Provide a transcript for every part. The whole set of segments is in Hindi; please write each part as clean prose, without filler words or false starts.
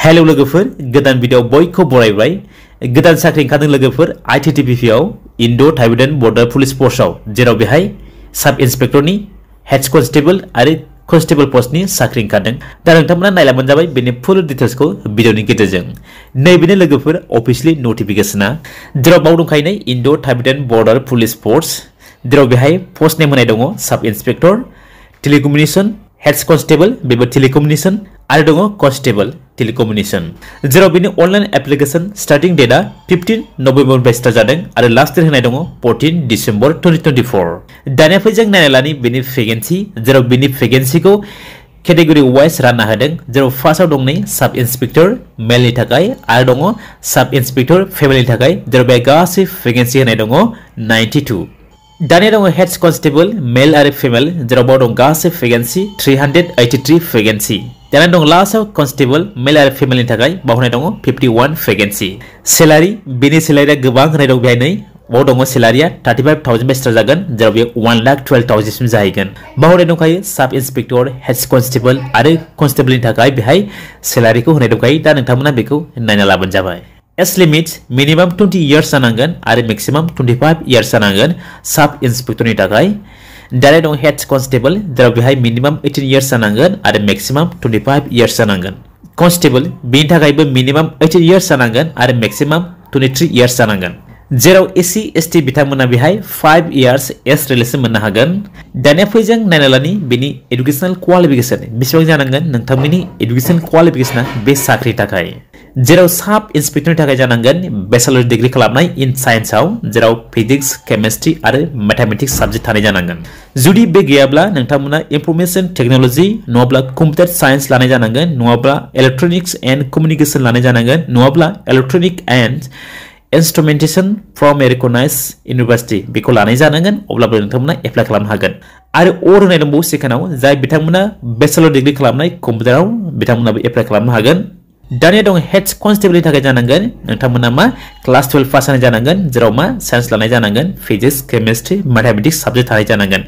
हेलो लोगोफोर गोदान भिडिअ बयखौ बरायबाय गोदान साख्रि ओंखारदों लोगोफोर आईटीटीपी आव इन्डो टाइबेटान बर्डार पुलिस पोस्टआव जेराव बेहाय सब इन्सपेक्टरनि हेड कन्स्टेबल आरो कन्स्टेबल पोस्टनि साख्रि ओंखारदों दा नोंथांमोना नायला मोनजाबाय बेनि फुल डिटेल्सखौ भिडिअनि गेजेरजों नैबेनो लोगोफोर अफिशियली नटिफिकेशना जेराव बाव दंखायो Indo Tibetan border police force जेराव बेहाय पोस्ट नेम होनाय दङ sub inspector telecommunication head constable बेबो टेलिकम्युनिकेशन आरो दङ कन्स्टेबल टेलिकम्युनिकेशन जेराव बेनि अनलाइन एप्लिकेशन स्टार्टिं डेटआ 15 नभेम्बर स्टार्ट जादों आरो लास्ट डेट होनाय दङ 14 डिसेम्बर 2024 दानिया फै जों नायना लानि बेनि भेकेन्सि जेराव बेनि भेकेन्सिखौ कैटेगरी वाइज रानना होदों जेराव फार्स्टआव दं नै सब इन्सपेक्टर मेलनि थाखाय आरो दङ सब इन्सपेक्टर फेमिलिनि थाखाय जेराव बे गासै भेकेन्सि होनाय दङ 92 दानिया दङ हेड कन्स्टेबल मेल आरो फेमेल जेराव बाव दं गासै भेकेन्सि 383 भेकेन्सि दानिया दं लास्टआव कन्स्टेबल मेल आरो फेमिलिनि थाखाय बाव होनाय दङ 51 भेकेन्सि सेलारि बेनि सेलारिया गोबां होनाय दं बेहाय नै बाव दङ सेलारिया 35,000 बे स्टार्ट जागोन जेराव बे 1,12,000 सिम जाहैगोन बाव होनाय दंखायो सब इन्सपेक्टर हेड कन्स्टेबल आरो कन्स्टेबलनि थाखाय बेहाय सेलारिखौ होनाय दंखायो दा नोंथांमोना बेखौ नायना लाबानो जाबाय एज लिमिट मिनिमाम 20 इयर्स जानांगोन आरो मैक्सिमाम 25 इयर्स जानांगोन सब इन्सपेक्टरनि थाखाय दानिया दं हेड कन्स्टेबल जेराव बेहाय मिनिमाम 18 इयर्स जानांगोन आरो मैक्सिमाम 25 इयर्स जानांगन कन्स्टेबल बेनि थाखायबो मिनिमाम 18 इयर्स जानांगन आरो मैक्सिमाम 23 इयर्स जानांगन जेराव एससी एसटी बिथांमोना बेहाय 5 इयर्स एज रिलेसन मोननो हागोन दानिया फै जों नायना लानि बेनि एडुकेशनल क्वालिफिकेशन बेसेबां जानांगोन नोंथांमोननि एडुकेशन क्वालिफिकेशना बे साख्रिनि थाखाय जेराव सब इन्सपेक्टरनि थाखाय जानांगोन बेचलर डिग्री खालामनाय इन साइन्सआव जेराव फिजिक्स केमिस्ट्रि आरो मैथमेटिक्स सब्जेक्ट थानाय जानांगोन जुदि बे गैयाब्ला नोंथांमोना इनफरमेशन टेक्नोलॉजी नङाब्ला कम्पिउटार साइन्स लानाय जानांगोन नङाब्ला इलेक्ट्रनिक्स एन्ड कम्युनिकेशन लानाय जानांगन नङाब्ला electronic and instrumentation from a recognised university बेखौ लानाय जानांगोन अब्लाबो नोंथांमोना एप्लाइ खालामनो हागोन आरो और होनाय दंबावो सेकेन्डआव जाय बिथांमोना बेचलर डिग्री खालामनाय कम्पिउटाराव बिथांमोनाबो एप्लाइ खालामनो हागोन दानिया दं हेड कन्स्टेबलनि थाखाय जानांगन नोंथांमोना मा क्लास 12 पास जानाय जानांगन जेराव मा साइन्स लानाय जानांगन फिजिक्स केमिस्ट्रि मैथमेटिक्स सब्जेक्ट थानाय जानांगन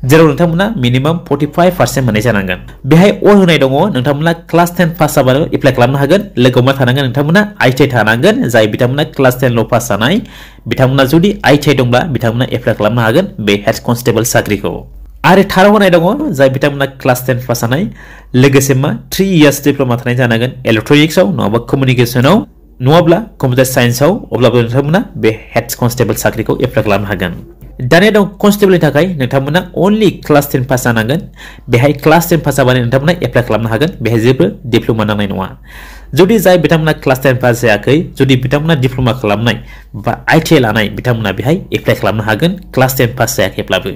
जेराव नोंथांमोना मिनिमाम 45% मोननाय जानांगन बेहाय और होनाय दङ नोंथांमोना क्लास 10 पास जाबानो एप्लाइ खालामनो हागोन लोगोआव मा थानांगोन नोंथांमोना आईटीआई थानांगन जाय बिथांमोना क्लास 10 ल पास जानाय बिथांमोना जुदि आईटीआई दंब्ला बिथांमोना एप्लाइ खालामनो हागोन बे हेड कन्स्टेबल साख्रिखौ आरो थाराव होनाय दङ जाय बिथांमोना क्लास 10 पास जानाय लोगोसे मा 3 इयर्स डिप्लोमा थानाय जानांगन इलेक्ट्रनिक्सआव नङाबा कम्युनिकेशनआव नङाब्ला कम्पिउटार साइन्सआव अब्लाबो नोंथांमोना बे हेड कन्स्टेबल साख्रिखौ एप्लाइ खालामनो हागोन दानिया दं कन्स्टेबलनि थाखाय नोंथांमोना ओनलि क्लास 10 पास जानांगन बेहाय क्लास 10 पास जाबानो नोंथांमोना एप्लाइ खालामनो हागोन बेहाय जेबो डिप्लोमा नांनाय नङा जुदि जाय बिथांमोना क्लास 10 पास जायाखै जुदि बिथांमोना डिप्लोमा खालामनाय बा आईटीआई लानाय बिथांमोना बेहाय एप्लाइ खालामनो हागोन क्लास 10 पास जायाखैब्लाबो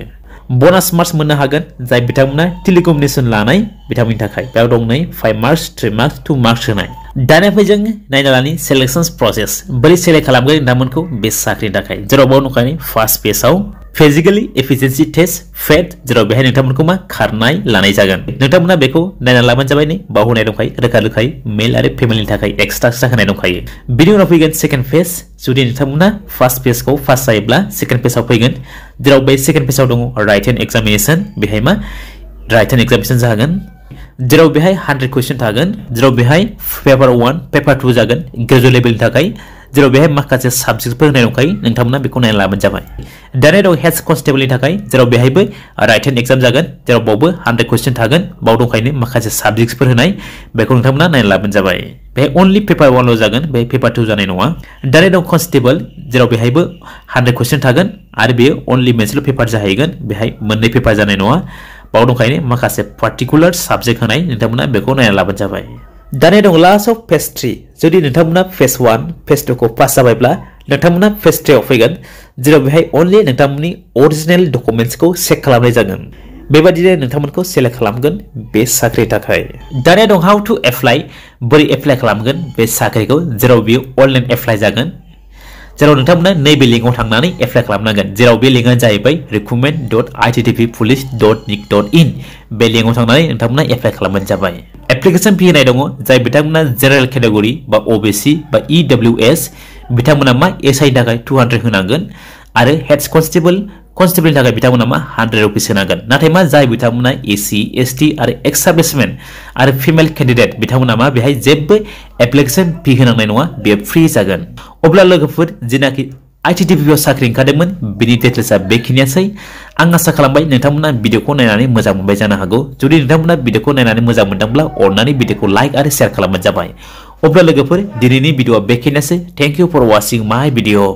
बोनास मार्क्स मोननो हागोन जाय बिथांमोना टेलिकम्युनिकेशन लानाय बिथांमोननि थाखाय बेयाव दं नै 5 मार्क्स 3 मार्क्स 2 मार्क्स होनाय दानिया फै जों नायना लानि सिलेक्शन प्रसेस बोरै सेलेक्ट खालामगोन नोंथांमोनखौ बे साख्रिनि थाखाय जेराव बाव दंखायो फार्स्ट पेजआव फिजिकली एफिशिएंसी टेस्ट फेट जेराव बेहाय नोंथांमोनखौ मा खारनाय लानाय जागोन नोंथांमोना बेखौ नायना लाबानो जाबाय नै बाव होनाय दंखायो रोखा रोखायै मेल आरो फेमिलिनि थाखाय एक्सट्रा होनाय दंखायो बिनि उनाव फैगोन सेकेन्ड पेज जुदि नोंथांमोना फार्स्ट पेजखौ पास जायोब्ला सेकेन्ड पेजआव फैगोन जेराव बे सेकेन्ड पेजआव दङ राइटेन एग्जामिनेशन बेहाय मा राइटेन एग्जामिनेशन जागोन जेराव बेहाय 100 क्वेश्चन थागोन जेराव बेहाय पेपर 1 पेपर 2 जागोन ग्रेजुएट लेभेलनि थाखाय जेराव बेहाय माखासे सब्जेक्टफोर होनाय दंखायो नोंथांमोना बेखौ नायना लाबानो जाबाय दानिया दं हेड कन्स्टेबलनि थाखाय जेराव बेहायबो राइटेन एग्जाम जागोन जेराव बावबो 100 क्वेश्चन थागोन बाव दंखायो माखासे सब्जेक्टफोर होनाय बेखौ नोंथांमोना नायना लाबानो जाबाय बेहाय ओनलि पेपर 1 ल जागोन बेहाय पेपर 2 जानाय नङा दानिया दं कन्स्टेबल जेराव बेहायबो 100 क्वेश्चन थागोन आरो बेयो ओनलि मोनसेल पेपर जाहैगोन बेहाय मोननै पेपर जानाय नङा बाव दंखायो माखासे पार्टिकुलार सब्जेक्ट होनाय नोंथांमोना बेखौ नायना लाबानो जाबाय दानिया दं लास्टआव फेज 3 जुदि नोंथांमोना फेज 1 फेज 2 खौ पास जाबायब्ला नोंथांमोना फेज 3 आव फैगोन जेराव बेहाय ओनलि नोंथांमोननि अरिजिनेल डकुमेन्ट्सखौ चेक खालामनाय जागोन बेबादिनो नोंथांमोनखौ सेलेक्ट खालामगोन बे साख्रिनि थाखाय दानिया दं हाउ टु एप्लाइ बोरै एप्लाइ खालामगोन बे साख्रिखौ जेराव बियो अनलाइन एप्लाइ जागोन जेराव नोंथांमोना नैबे लिंकआव थांनानै एप्लाइ खालामनांगोन जेराव बे लिंकआ जाहैबाय recruitment.ittppolice.nic.in बे लिंकआव थांनानै नोंथांमोना एप्लाइ खालामबानो जाबाय एप्लिकेशन फी होनाय दङ जाय बिथांमोना जेनेरेल कैटेगरी बा ओबीसी बा ईडब्ल्यूएस बिथांमोना मा एसआई थाखाय 200 होनांगोन आरो हेड कन्स्टेबल कन्स्टेबलनि थाखाय बिथांमोना मा 100 रुपिस होनांगोन नाथाय मा जाय बिथांमोना एससी एसटी आरो एक्स सार्भिसमेन आरो फिमेल कैंडिडेट बिथांमोना मा बेहाय जेबो एप्लिकेशन फी होनांनाय नङा बे फ्री जागोन अब्ला लोगोफोर जिनाखि आईटीटीपीआव साख्रि ओंखारदोंमोन बिनि डिटेल्सआ बेखिनियासै आं आसा खालामबाय नोंथांमोना भिडिअखौ नायनानै मोजां मोनबाय जानो हागौ जुदि नोंथांमोना भिडिअखौ नायनानै मोजां मोनदोंब्ला अननानै भिडिअखौ लाइक आरो शेयार खालामबानो जाबाय अब्ला लोगोफोर दिनैनि भिडिअआ बेखिनियासै thank you for watching my video